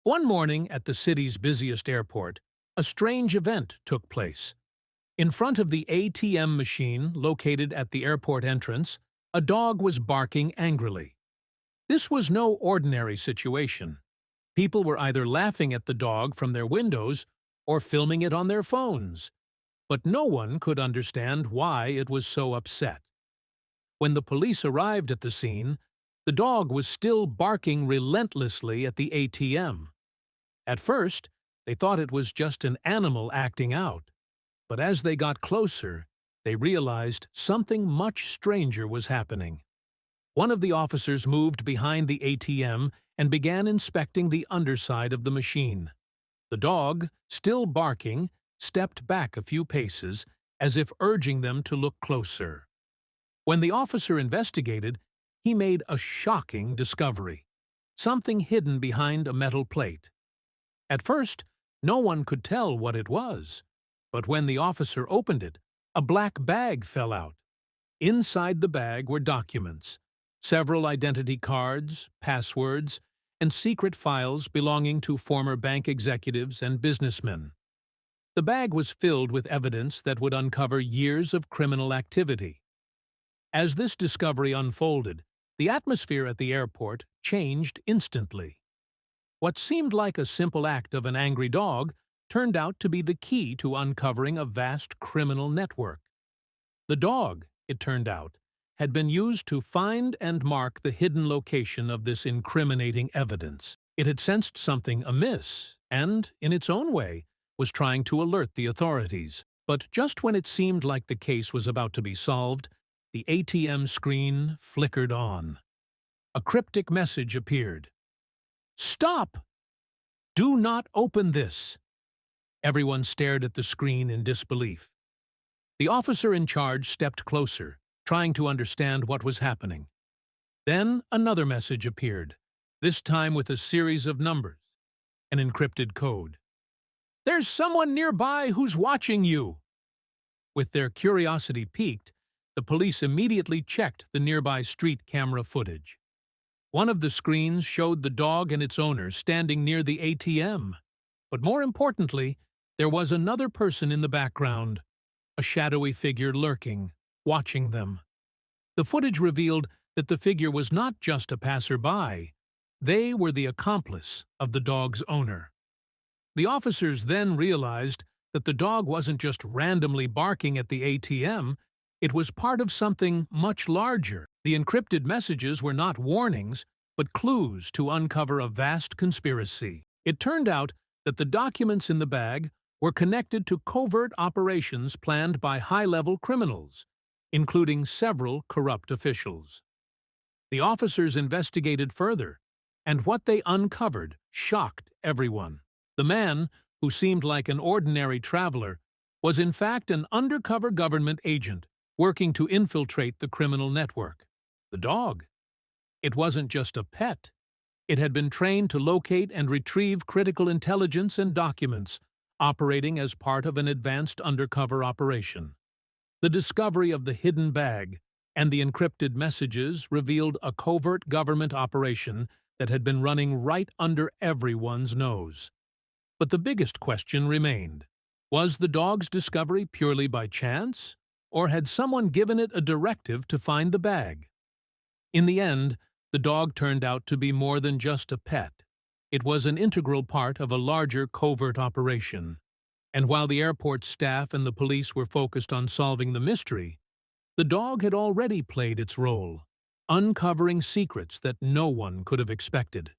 One morning at the city's busiest airport, a strange event took place. In front of the ATM machine located at the airport entrance, a dog was barking angrily. This was no ordinary situation. People were either laughing at the dog from their windows or filming it on their phones. But no one could understand why it was so upset. When the police arrived at the scene, the dog was still barking relentlessly at the ATM. At first, they thought it was just an animal acting out. But as they got closer, they realized something much stranger was happening. One of the officers moved behind the ATM and began inspecting the underside of the machine. The dog, still barking, stepped back a few paces, as if urging them to look closer. When the officer investigated, he made a shocking discovery: something hidden behind a metal plate. At first, no one could tell what it was, but when the officer opened it, a black bag fell out. Inside the bag were documents, several identity cards, passwords, and secret files belonging to former bank executives and businessmen. The bag was filled with evidence that would uncover years of criminal activity. As this discovery unfolded, the atmosphere at the airport changed instantly. What seemed like a simple act of an angry dog turned out to be the key to uncovering a vast criminal network. The dog, it turned out, had been used to find and mark the hidden location of this incriminating evidence. It had sensed something amiss and, in its own way, was trying to alert the authorities. But just when it seemed like the case was about to be solved, the ATM screen flickered on. A cryptic message appeared. "Stop! Do not open this!" Everyone stared at the screen in disbelief. The officer in charge stepped closer, trying to understand what was happening. Then another message appeared, this time with a series of numbers, an encrypted code. "There's someone nearby who's watching you!" With their curiosity piqued, the police immediately checked the nearby street camera footage. One of the screens showed the dog and its owner standing near the ATM. But more importantly, there was another person in the background, a shadowy figure lurking, watching them. The footage revealed that the figure was not just a passerby. They were the accomplice of the dog's owner. The officers then realized that the dog wasn't just randomly barking at the ATM, it was part of something much larger. The encrypted messages were not warnings, but clues to uncover a vast conspiracy. It turned out that the documents in the bag were connected to covert operations planned by high-level criminals, including several corrupt officials. The officers investigated further, and what they uncovered shocked everyone. The man, who seemed like an ordinary traveler, was in fact an undercover government agent working to infiltrate the criminal network. The dog. It wasn't just a pet. It had been trained to locate and retrieve critical intelligence and documents, operating as part of an advanced undercover operation. The discovery of the hidden bag and the encrypted messages revealed a covert government operation that had been running right under everyone's nose. But the biggest question remained. Was the dog's discovery purely by chance, or had someone given it a directive to find the bag? In the end, the dog turned out to be more than just a pet. It was an integral part of a larger covert operation. And while the airport staff and the police were focused on solving the mystery, the dog had already played its role, uncovering secrets that no one could have expected.